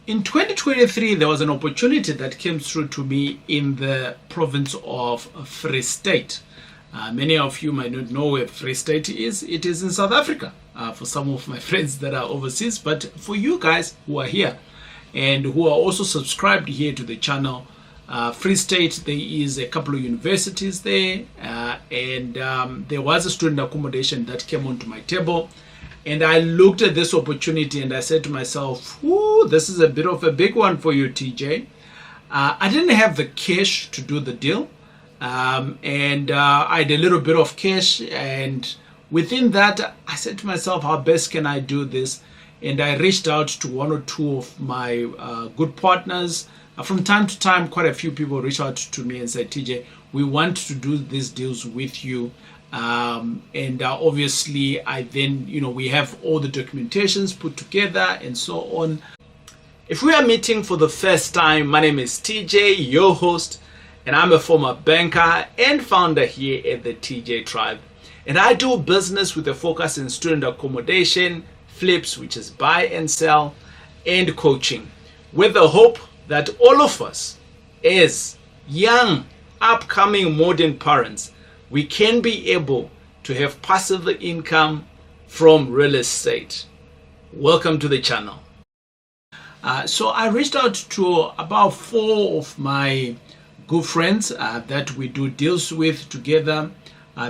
In 2023, there was an opportunity that came through to me in the province of Free State. Many of you might not know where Free State is. It is in South Africa for some of my friends that are overseas. But for you guys who are here and who are also subscribed here to the channel, Free State, there is a couple of universities there. And there was a student accommodation that came onto my table. And I looked at this opportunity and I said to myself, "Ooh, this is a bit of a big one for you, TJ." I didn't have the cash to do the deal. And I had a little bit of cash. And within that, I said to myself, how best can I do this? And I reached out to one or two of my good partners. From time to time, quite a few people reach out to me and say, "TJ, we want to do these deals with you." And obviously I then, we have all the documentations put together and so on. If we are meeting for the first time, my name is TJ, your host, and I'm a former banker and founder here at the TJ Tribe. And I do business with a focus in student accommodation, flips, which is buy and sell, and coaching, with the hope that all of us as young, upcoming modern parents, we can be able to have passive income from real estate. Welcome to the channel. So I reached out to about 4 of my good friends that we do deals with together.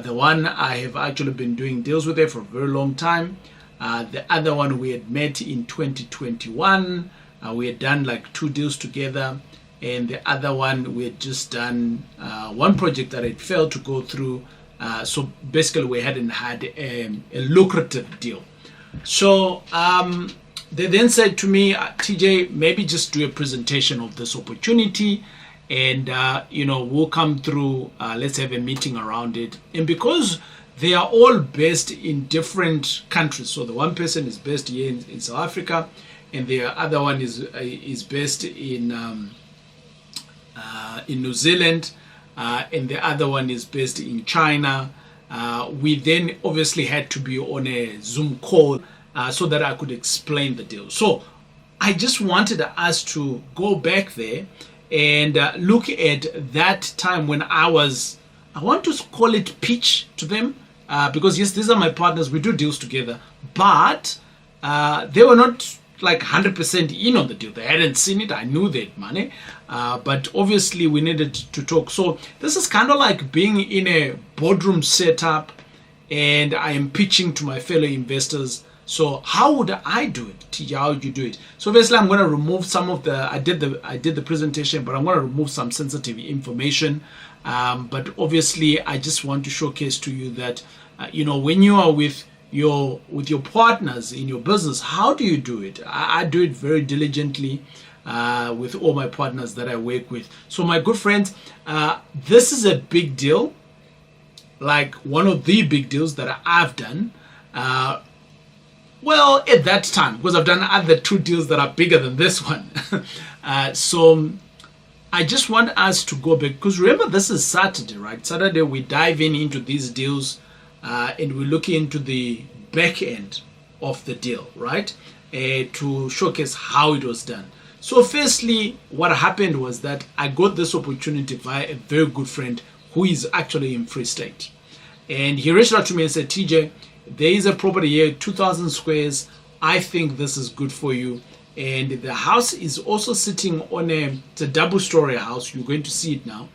The one I have actually been doing deals with her for a very long time. The other one we had met in 2021. We had done like 2 deals together. And the other one, we had just done one project that had failed to go through. So basically, we hadn't had a lucrative deal. So they then said to me, "TJ, maybe just do a presentation of this opportunity. And, we'll come through. Let's have a meeting around it." And because they are all based in different countries. So the one person is based here in South Africa. And the other one is based in New Zealand, and the other one is based in China. We then obviously had to be on a Zoom call so that I could explain the deal. So I just wanted us to go back there and look at that time when I want to call it pitch to them, because yes, these are my partners, we do deals together, but they were not like 100% in on the deal. They hadn't seen it. I knew they had money, but obviously we needed to talk. So this is kind of like being in a boardroom setup and I am pitching to my fellow investors. So how would I do it? TJ, how would you do it? So obviously I'm going to remove some of I did the presentation, but I'm going to remove some sensitive information. But obviously I just want to showcase to you that, when you are with your partners in your business, how do you do it? I do it very diligently with all my partners that I work with. So my good friends, this is a big deal, like one of the big deals that I've done. Well, at that time, because I've done other 2 deals that are bigger than this one. So I just want us to go back, because remember, this is Saturday, right? Saturday we dive into these deals. And we look into the back end of the deal, right? To showcase how it was done. So firstly, what happened was that I got this opportunity via a very good friend who is actually in Free State. And he reached out to me and said, "TJ, there is a property here, 2,000 squares. I think this is good for you." And the house is also sitting on it's a double-story house. You're going to see it now.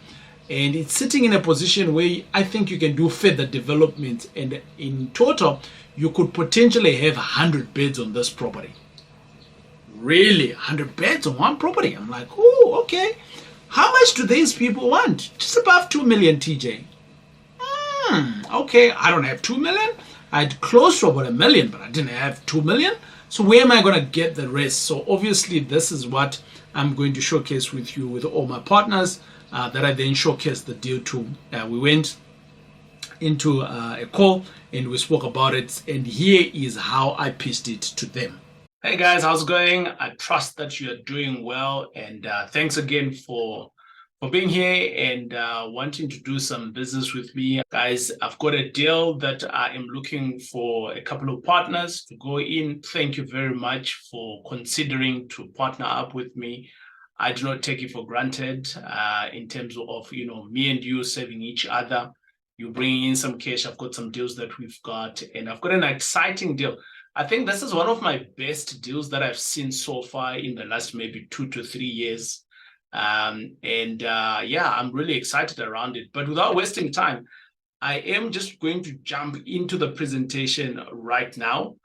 And it's sitting in a position where I think you can do further development. And in total, you could potentially have 100 beds on this property. Really? 100 beds on one property? I'm like, oh, okay. How much do these people want? Just above 2 million, TJ. Okay, I don't have 2 million. I had close to about 1 million, but I didn't have 2 million. So where am I going to get the rest? So obviously, this is what I'm going to showcase with you with all my partners. That I then showcased the deal to. We went into a call and we spoke about it, and here is how I pitched it to them. Hey guys, how's it going? I trust that you are doing well, and thanks again for for being here and wanting to do some business with me. Guys, I've got a deal that I am looking for a couple of partners to go in. Thank you very much for considering to partner up with me. I do not take it for granted in terms of, me and you serving each other. You bring in some cash. I've got some deals that we've got, and I've got an exciting deal. I think this is one of my best deals that I've seen so far in the last maybe 2 to 3 years. Yeah, I'm really excited around it. But without wasting time, I am just going to jump into the presentation right now.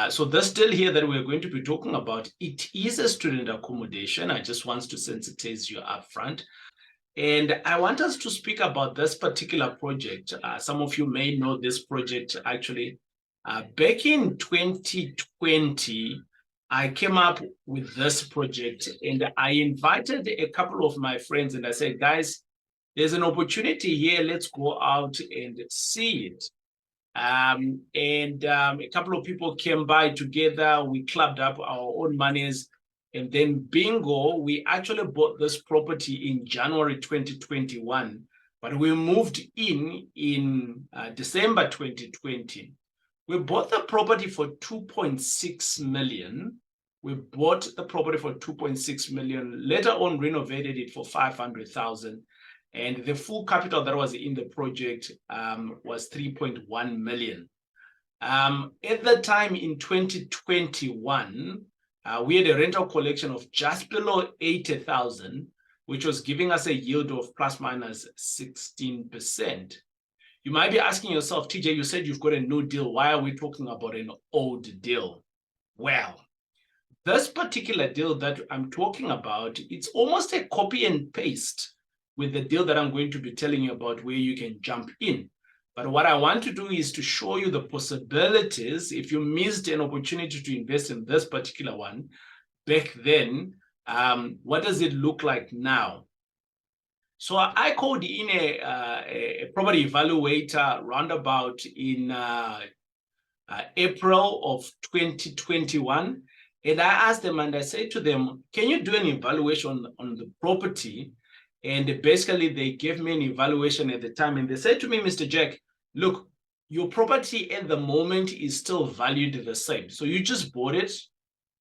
So this deal here that we're going to be talking about, it is a student accommodation. I just want to sensitize you up front. And I want us to speak about this particular project. Some of you may know this project actually. Back in 2020, I came up with this project and I invited a couple of my friends and I said, guys, there's an opportunity here. Let's go out and see it. A couple of people came by together. We clubbed up our own monies. And then bingo, we actually bought this property in January 2021, but we moved in December 2020. We bought the property for 2.6 million. We bought the property for 2.6 million, later on renovated it for 500,000. And the full capital that was in the project was 3.1 million. At the time in 2021, we had a rental collection of just below 80,000, which was giving us a yield of plus minus 16%. You might be asking yourself, TJ, you said you've got a new deal. Why are we talking about an old deal? Well, this particular deal that I'm talking about, it's almost a copy and paste with the deal that I'm going to be telling you about where you can jump in. But what I want to do is to show you the possibilities. If you missed an opportunity to invest in this particular one back then, what does it look like now? So I called in a property evaluator roundabout in April of 2021. And I asked them and I said to them, can you do an evaluation on the property? And basically they gave me an evaluation at the time. And they said to me, Mr. Jack, look, your property at the moment is still valued the same. So you just bought it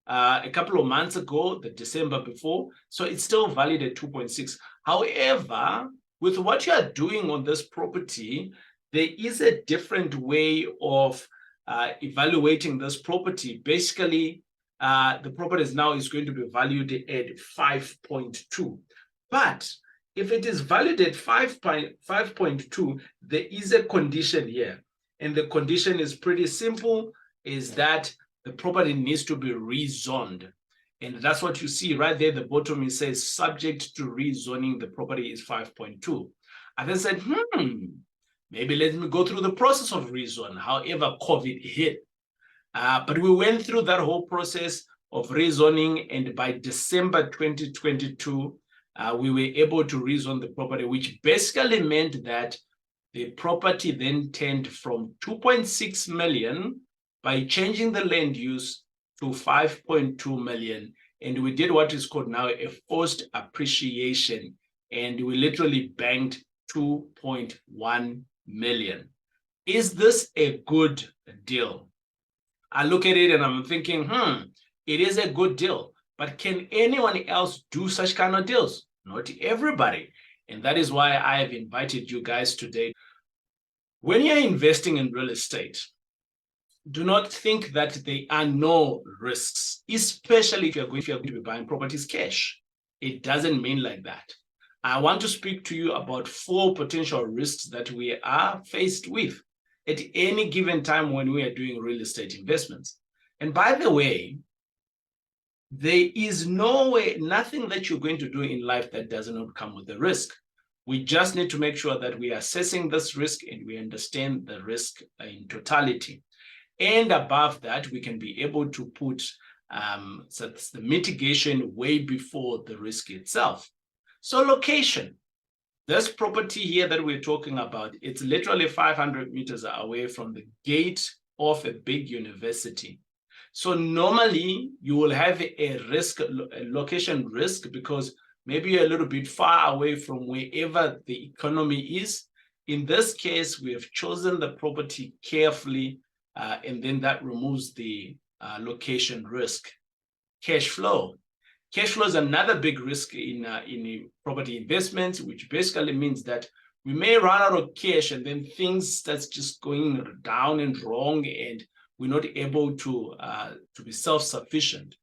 a couple of months ago, the December before. So it's still valued at 2.6. However, with what you are doing on this property, there is a different way of evaluating this property. Basically, the property now is going to be valued at 5.2. But if it is valued at 5.2, there is a condition here. And the condition is pretty simple, is that the property needs to be rezoned. And that's what you see right there at the bottom. It says, subject to rezoning, the property is 5.2. I then said, maybe let me go through the process of rezone. However, COVID hit. But we went through that whole process of rezoning. And by December 2022, we were able to rezone the property, which basically meant that the property then turned from 2.6 million by changing the land use to 5.2 million. And we did what is called now a forced appreciation. And we literally banked 2.1 million. Is this a good deal? I look at it and I'm thinking, it is a good deal. But can anyone else do such kind of deals? Not everybody. And that is why I have invited you guys today. When you're investing in real estate, do not think that there are no risks, especially if you're going to be buying properties cash. It doesn't mean like that. I want to speak to you about 4 potential risks that we are faced with at any given time when we are doing real estate investments. And by the way, there is nothing that you're going to do in life that does not come with a risk. We just need to make sure that we are assessing this risk and we understand the risk in totality. And above that, we can be able to put the mitigation way before the risk itself. So location. This property here that we're talking about, it's literally 500 meters away from the gate of a big university. So normally you will have a location risk because maybe a little bit far away from wherever the economy is. In this case, we have chosen the property carefully, and then that removes the location risk. Cash flow. Cash flow is another big risk in property investments, which basically means that we may run out of cash and then things start just going down and wrong, and we're not able to be self-sufficient.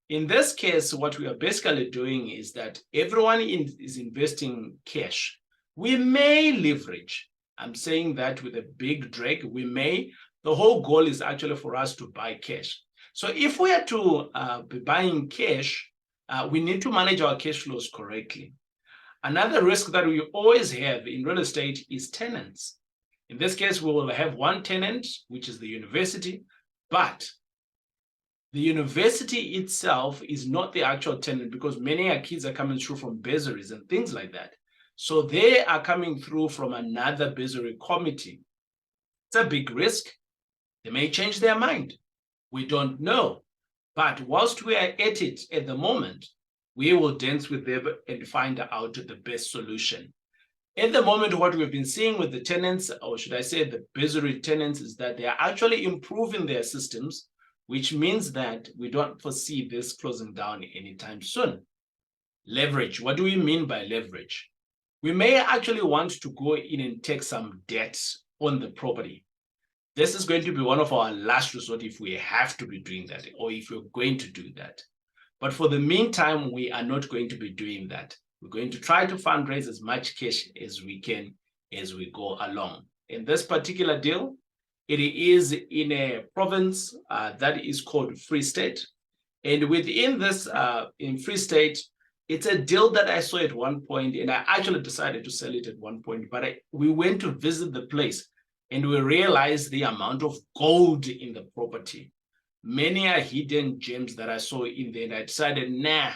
In this case, what we are basically doing is that everyone is investing cash. We may leverage. I'm saying that with a big drag, we may. The whole goal is actually for us to buy cash. So if we are to be buying cash, we need to manage our cash flows correctly. Another risk that we always have in real estate is tenants. In this case, we will have one tenant, which is the university, but the university itself is not the actual tenant because many kids are coming through from bursaries and things like that. So they are coming through from another bursary committee. It's a big risk. They may change their mind. We don't know. But whilst we are at it at the moment, we will dance with them and find out the best solution. At the moment, what we've been seeing with the tenants, or should I say the bursary tenants, is that they are actually improving their systems, which means that we don't foresee this closing down anytime soon. Leverage. What do we mean by leverage? We may actually want to go in and take some debt on the property. This is going to be one of our last resort if we have to be doing that, or if we're going to do that. But for the meantime, we are not going to be doing that. We're going to try to fundraise as much cash as we can as we go along. In this particular deal, it is in a province that is called Free State. And within this, in Free State, it's a deal that I saw at one point, and I actually decided to sell it at one point, but we went to visit the place and we realized the amount of gold in the property. Many are hidden gems that I saw in there, and I decided, nah,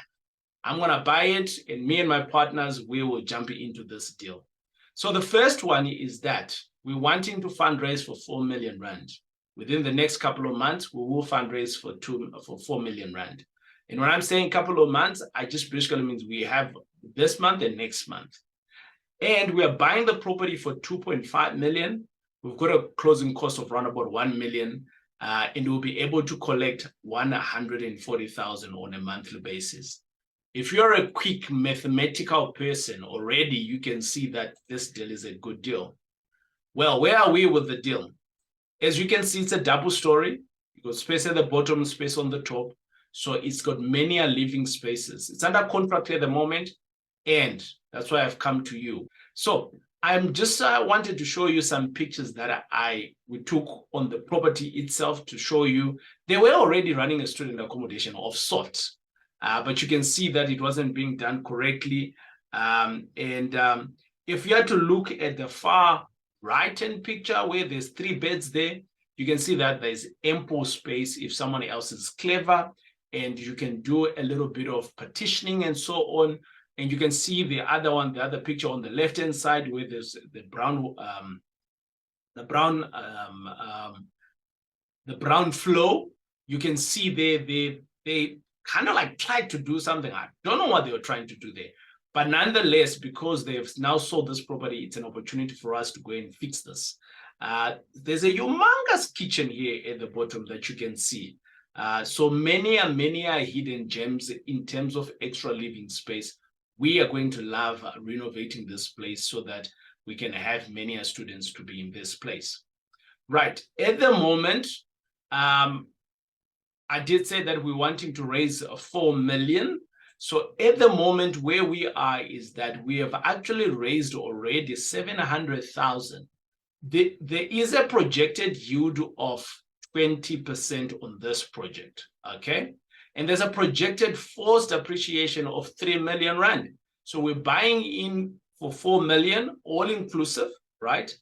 I'm going to buy it, and me and my partners, we will jump into this deal. So the first one is that we're wanting to fundraise for 4 million rand. Within the next couple of months, we will fundraise for 4 million rand. And when I'm saying couple of months, I just basically means we have this month and next month. And we are buying the property for 2.5 million. We've got a closing cost of around about 1 million, and we'll be able to collect 140,000 on a monthly basis. If you're a quick mathematical person already, you can see that this deal is a good deal. Well, where are we with the deal? As you can see, it's a double story. You got space at the bottom, space on the top. So it's got many living spaces. It's under contract at the moment, and that's why I've come to you. So I'm just wanted to show you some pictures that we took on the property itself to show you. They were already running a student accommodation of sorts, but you can see that it wasn't being done correctly. If you had to look at the far right-hand picture where there's 3 beds there, you can see that there's ample space if someone else is clever, and you can do a little bit of partitioning and so on. And you can see the other picture on the left-hand side where there's the brown flow. You can see they kind of like tried to do something. I don't know what they were trying to do there. But nonetheless, because they've now sold this property, it's an opportunity for us to go and fix this. There's a humongous kitchen here at the bottom that you can see. So many are hidden gems in terms of extra living space. We are going to love renovating this place so that we can have many students to be in this place. Right, at the moment, I did say that we're wanting to raise 4 million. So at the moment where we are is that we have actually raised already 700,000. There is a projected yield of 20% on this project, okay? And there's a projected forced appreciation of 3 million rand. So we're buying in for 4 million, all inclusive, right?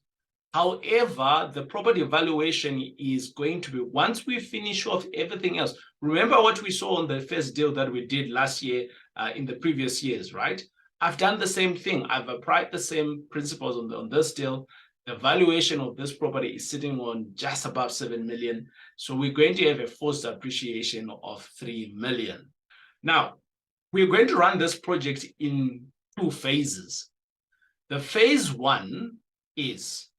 However, the property valuation is going to be, once we finish off everything else, remember what we saw on the first deal that we did last year, in the previous years, right? I've done the same thing. I've applied the same principles on this deal. The valuation of this property is sitting on just above 7 million. So we're going to have a forced appreciation of 3 million. Now, We're going to run this project in 2 phases. The phase 1 is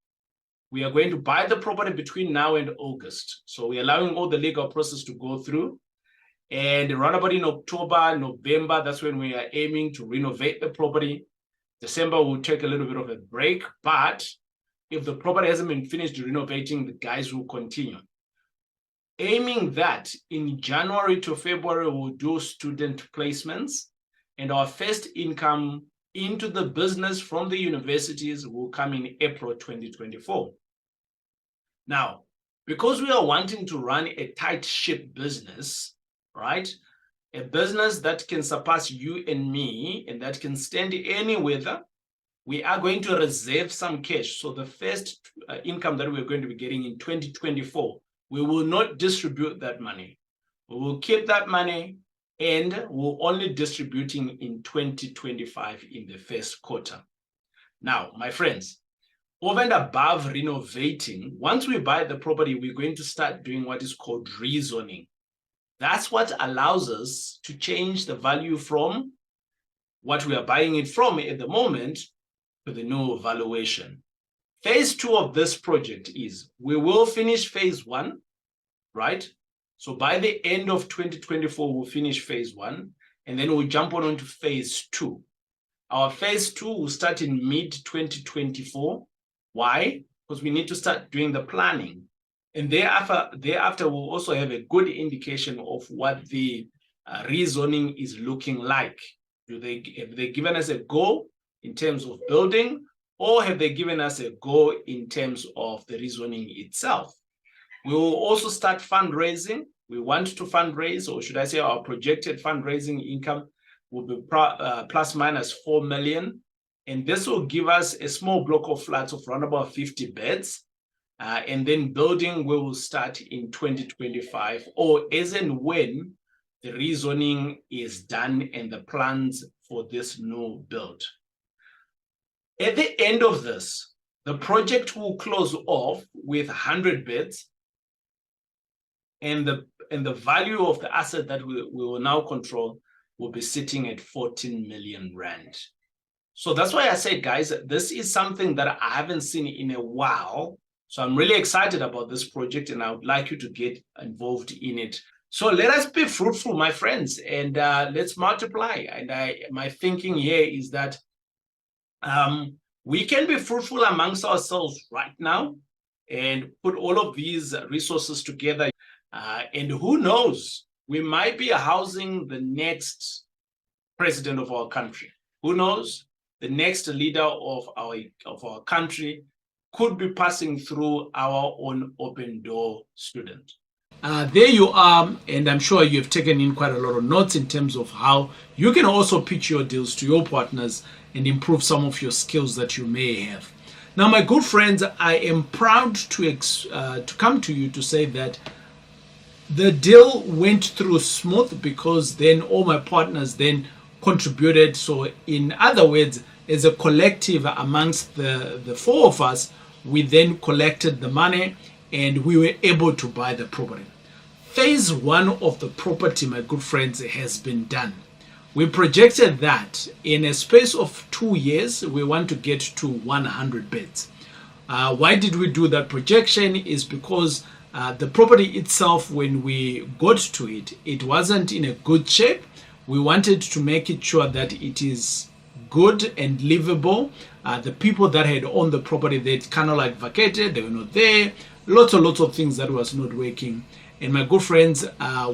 we are going to buy the property between now and August. So we're allowing all the legal process to go through. And around about in October, November, that's when we are aiming to renovate the property. December, we'll take a little bit of a break. But if the property hasn't been finished renovating, the guys will continue. Aiming that in January to February, we'll do student placements. And our first income into the business from the universities will come in April 2024. Now, because we are wanting to run a tight ship business, right? A business that can surpass you and me and that can stand any weather, we are going to reserve some cash. So the first income that we're going to be getting in 2024, we will not distribute that money. We will keep that money and we're only distributing in 2025 in the first quarter. Now, my friends, over and above renovating, once we buy the property, we're going to start doing what is called rezoning. That's what allows us to change the value from what we are buying it from at the moment to the new valuation. Phase 2 of this project is we will finish phase 1, right? So by the end of 2024, we'll finish phase 1, and then we'll jump on to phase 2. Our phase 2 will start in mid-2024. Why? Because we need to start doing the planning. And thereafter, we'll also have a good indication of what the rezoning is looking like. Have they given us a go in terms of building, or have they given us a go in terms of the rezoning itself? We will also start fundraising. We want to fundraise, or should I say our projected fundraising income will be plus minus 4 million. And this will give us a small block of flats of around about 50 beds. And then building will start in 2025, or as and when the rezoning is done and the plans for this new build. At the end of this, the project will close off with 100 beds, and the value of the asset that we will now control will be sitting at 14 million rand. So that's why I said, guys, this is something that I haven't seen in a while. So I'm really excited about this project, and I would like you to get involved in it. So let us be fruitful, my friends, and let's multiply. And my thinking here is that we can be fruitful amongst ourselves right now and put all of these resources together. And who knows, we might be housing the next president of our country. Who knows, the next leader of our country could be passing through our own open door student. There you are, and I'm sure you've taken in quite a lot of notes in terms of how you can also pitch your deals to your partners and improve some of your skills that you may have. Now, my good friends, I am proud to come to you to say that the deal went through smooth because then all my partners then contributed. So in other words, as a collective amongst the 4 of us, we then collected the money and we were able to buy the property. Phase 1 of the property, my good friends, has been done. We projected that in a space of 2 years, we want to get to 100 beds. Why did we do that projection? Is because the property itself, when we got to it, it wasn't in a good shape. We wanted to make it sure that it is good and livable. The people that had owned the property, they'd kind of like vacated, they were not there. Lots of things that was not working. And my good friends,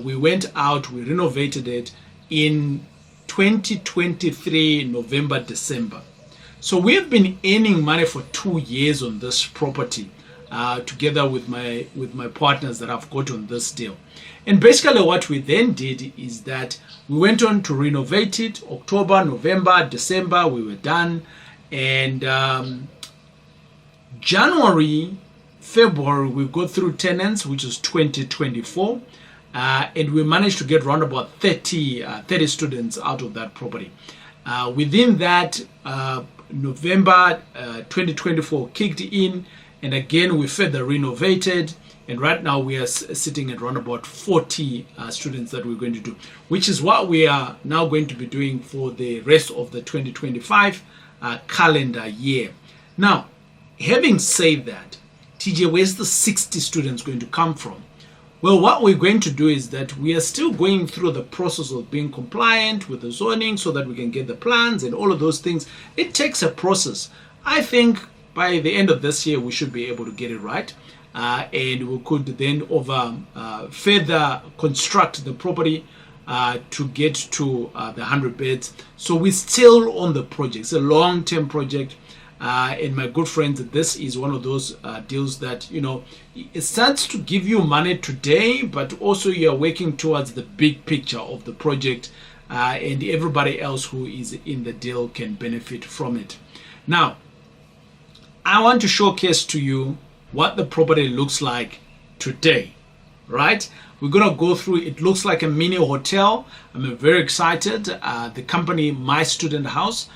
we went out, we renovated it in 2023, November, December. So we have been earning money for 2 years on this property, together with my partners that I've got on this deal. And basically what we then did is that we went on to renovate it. October, November, December, we were done. And January, February, we got through tenants, which is 2024. And we managed to get around about 30 students out of that property. Within that, November 2024 kicked in, And again, we further renovated. And right now we are sitting at around about 40 students that we're going to do, which is what we are now going to be doing for the rest of the 2025 calendar year. Now, having said that, TJ, where's the 60 students going to come from? Well, what we're going to do is that we are still going through the process of being compliant with the zoning so that we can get the plans and all of those things. It takes a process. I think by the end of this year, we should be able to get it right. And we could then further construct the property to get to the 100 beds. So we're still on the project. It's a long-term project. And my good friends, this is one of those deals that, you know, it starts to give you money today, but also you're working towards the big picture of the project, and everybody else who is in the deal can benefit from it. Now, I want to showcase to you what the property looks like today, right? We're gonna go through. It looks like a mini hotel. I'm very excited. The company My Student House,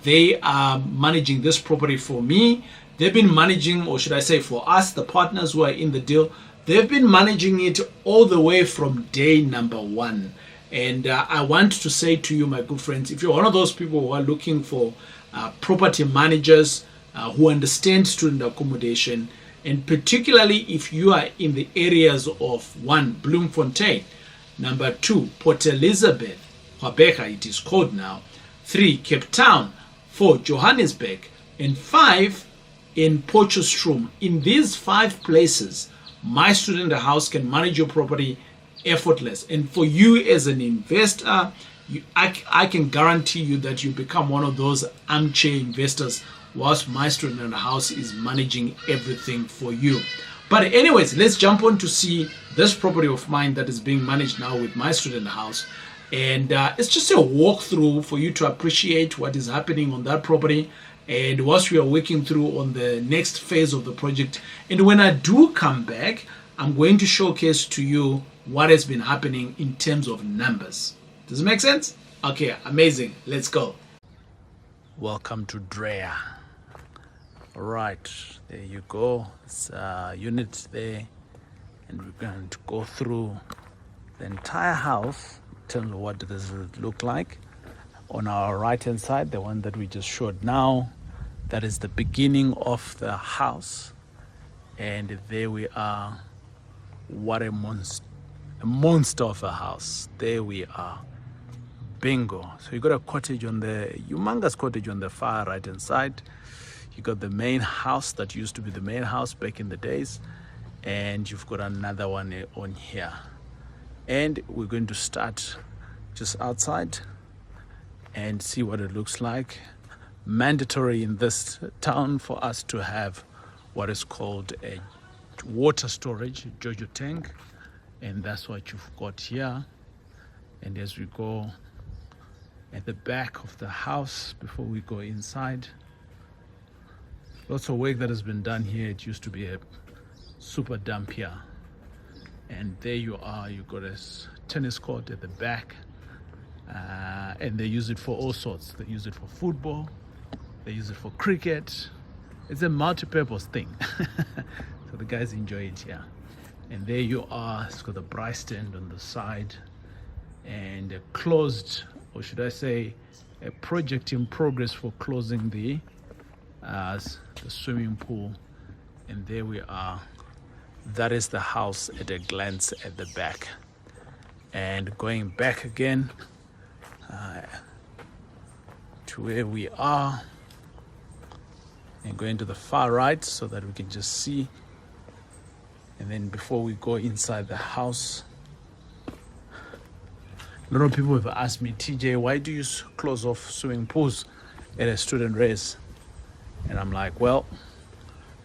they are managing this property for me. They've been managing, or should I say for us, the partners who are in the deal, they've been managing it all the way from day number one. And I want to say to you, my good friends, if you're one of those people who are looking for property managers who understand student accommodation, and particularly if you are in the areas of 1, Bloemfontein, number 2, Port Elizabeth, Gqeberha it is called now, 3, Cape Town, 4, Johannesburg, and 5, in Potchefstroom. In these 5 places, My Student House can manage your property effortless. And for you as an investor, I can guarantee you that you become one of those armchair investors whilst My Student House is managing everything for you. But anyways, let's jump on to see this property of mine that is being managed now with My Student House. And it's just a walkthrough for you to appreciate what is happening on that property, and whilst we are working through on the next phase of the project. And when I do come back, I'm going to showcase to you what has been happening in terms of numbers. Does it make sense? Okay, amazing. Let's go. Welcome to Drea. All right, there you go. It's units there, and we're going to go through the entire house. Tell you what does it look like. On our right hand side, the one that we just showed now, that is the beginning of the house, and there we are. What a monster of a house. There we are. Bingo. So you got a cottage on the humongous cottage on the far right hand side. You got the main house that used to be the main house back in the days, and you've got another one on here. And we're going to start just outside and see what it looks like. Mandatory in this town for us to have what is called a water storage, Jojo tank, and that's what you've got here. And as we go at the back of the house, before we go inside, lots of work that has been done here. It used to be a super dump here, and there you are. You've got a tennis court at the back, and they use it for all sorts. They use it for football, they use it for cricket. It's a multi-purpose thing. So the guys enjoy it here. And there you are. It's got the braai stand on the side, and a closed, or should I say a project in progress for closing the swimming pool. And there we are. That is the house at a glance at the back. And going back again to where we are, and going to the far right so that we can just see. And then before we go inside the house, a lot of people have asked me, TJ, why do you close off swimming pools at a student race? And I'm like, well,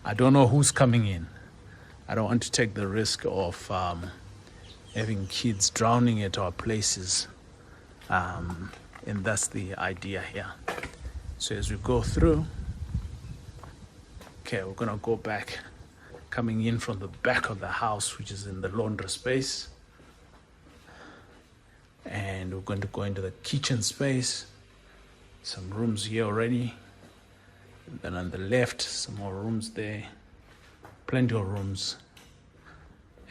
I don't know who's coming in. I don't want to take the risk of having kids drowning at our places. And that's the idea here. So as we go through, okay, we're gonna go back, coming in from the back of the house, which is in the laundry space. And we're going to go into the kitchen space. Some rooms here already. And then on the left, some more rooms there. plenty of rooms.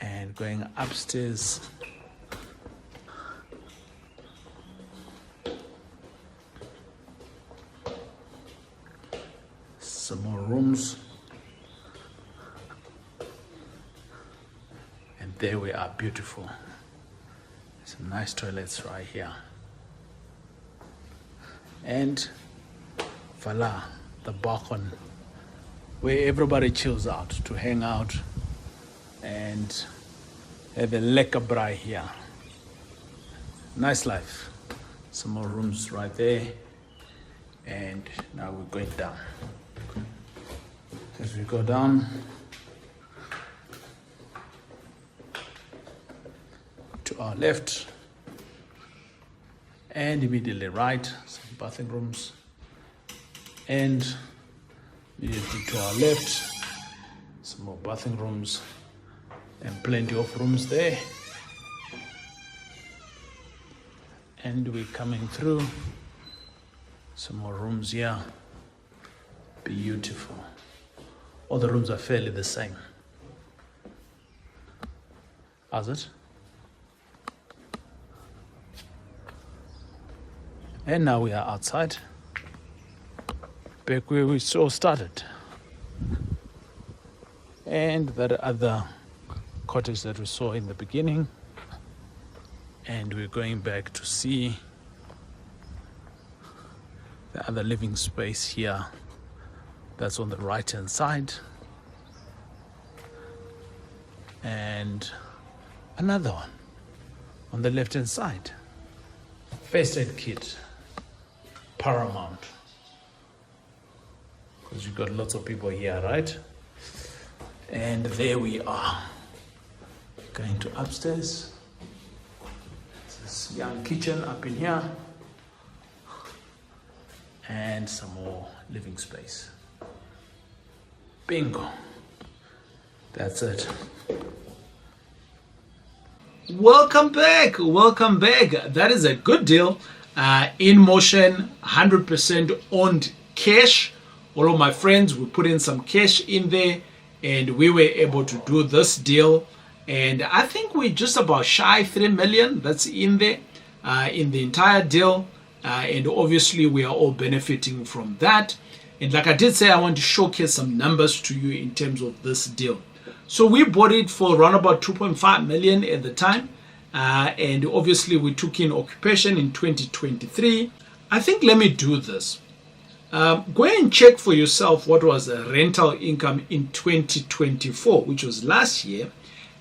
And going upstairs, some more rooms, and there we are, beautiful. Some nice toilets right here, and voila, the balcony where everybody chills out to hang out and have a lekker braai here. Nice life. Some more rooms right there, and now we're going down. As we go down to our left and immediately right, some bathing rooms, and immediately to our left, some more bathing rooms and plenty of rooms there. And we're coming through, some more rooms here. Beautiful. All the rooms are fairly the same. How's it? And now we are outside, back where we all started. And that other cottage that we saw in the beginning. And we're going back to see the other living space here. That's on the right hand side. And another one on the left hand side. First aid kit, paramount. Because you've got lots of people here, right? And there we are. Going to upstairs. This young kitchen up in here. And some more living space. Bingo. That's it. Welcome back. Welcome back. That is a good deal. In motion, 100% owned cash. All of my friends, we put in some cash in there and we were able to do this deal. And I think we're just about shy 3 million that's in there in the entire deal. And obviously we are all benefiting from that. And like I did say, I want to showcase some numbers to you in terms of this deal. So we bought it for around about 2.5 million at the time. And obviously we took in occupation in 2023. I think let me do this. Go and check for yourself what was the rental income in 2024, which was last year.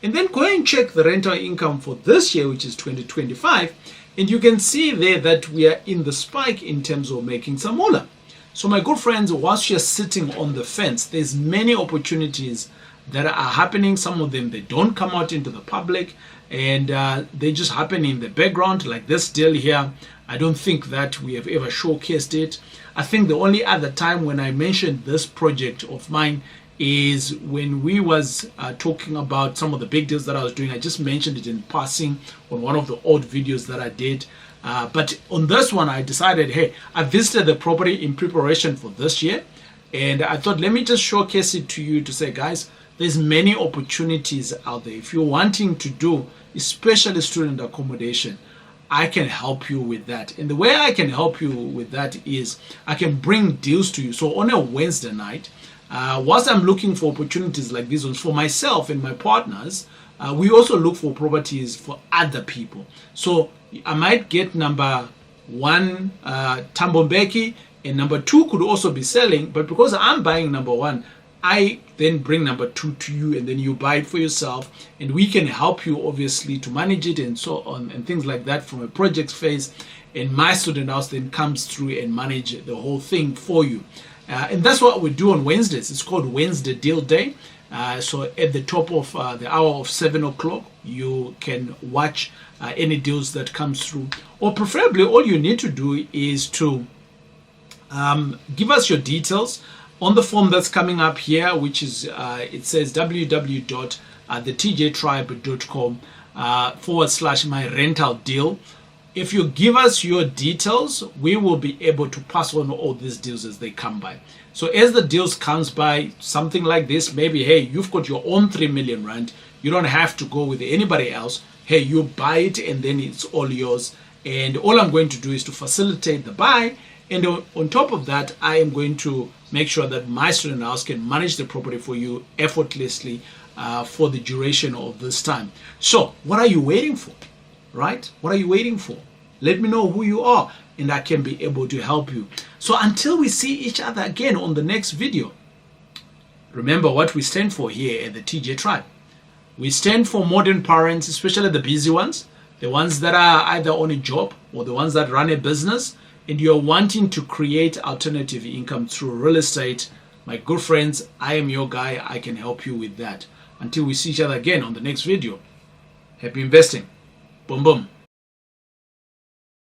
And then go and check the rental income for this year, which is 2025. And you can see there that we are in the spike in terms of making some moolah. So my good friends, whilst you're sitting on the fence, there's many opportunities that are happening. Some of them, they don't come out into the public and they just happen in the background, like this deal here. I don't think that we have ever showcased it. I think the only other time when I mentioned this project of mine is when we was talking about some of the big deals that I was doing. I just mentioned it in passing on one of the old videos that I did. But on this one, I decided, hey, I visited the property in preparation for this year. And I thought, let me just showcase it to you to say, guys, there's many opportunities out there. If you're wanting to do, especially student accommodation, I can help you with that. And the way I can help you with that is I can bring deals to you. So on a Wednesday night, whilst I'm looking for opportunities like these ones for myself and my partners, we also look for properties for other people. So I might get number one, Tambombeki, and number two could also be selling. But because I'm buying number one, I then bring number two to you, and then you buy it for yourself, and we can help you obviously to manage it and so on and things like that from a project phase. And my student house then comes through and manage the whole thing for you. And that's what we do on Wednesdays. It's called Wednesday Deal Day. So at the top of the hour of 7 o'clock, you can watch any deals that comes through. Or preferably, all you need to do is to give us your details on the form that's coming up here, which is, it says www.thetjtribe.com /my rental deal. if you give us your details, we will be able to pass on all these deals as they come by. So as the deals comes by, something like this, maybe, hey, you've got your own 3 million rand. You don't have to go with anybody else. Hey, you buy it and then it's all yours. And all I'm going to do is to facilitate the buy. And on top of that, I am going to make sure that my student house can manage the property for you effortlessly for the duration of this time. So what are you waiting for, right? What are you waiting for? Let me know who you are and I can be able to help you. So until we see each other again on the next video, remember what we stand for here at the TJ Tribe. We stand for modern parents, especially the busy ones, the ones that are either on a job or the ones that run a business, and you're wanting to create alternative income through real estate. My good friends, I am your guy. I can help you with that. Until we see each other again on the next video, happy investing. Boom, boom.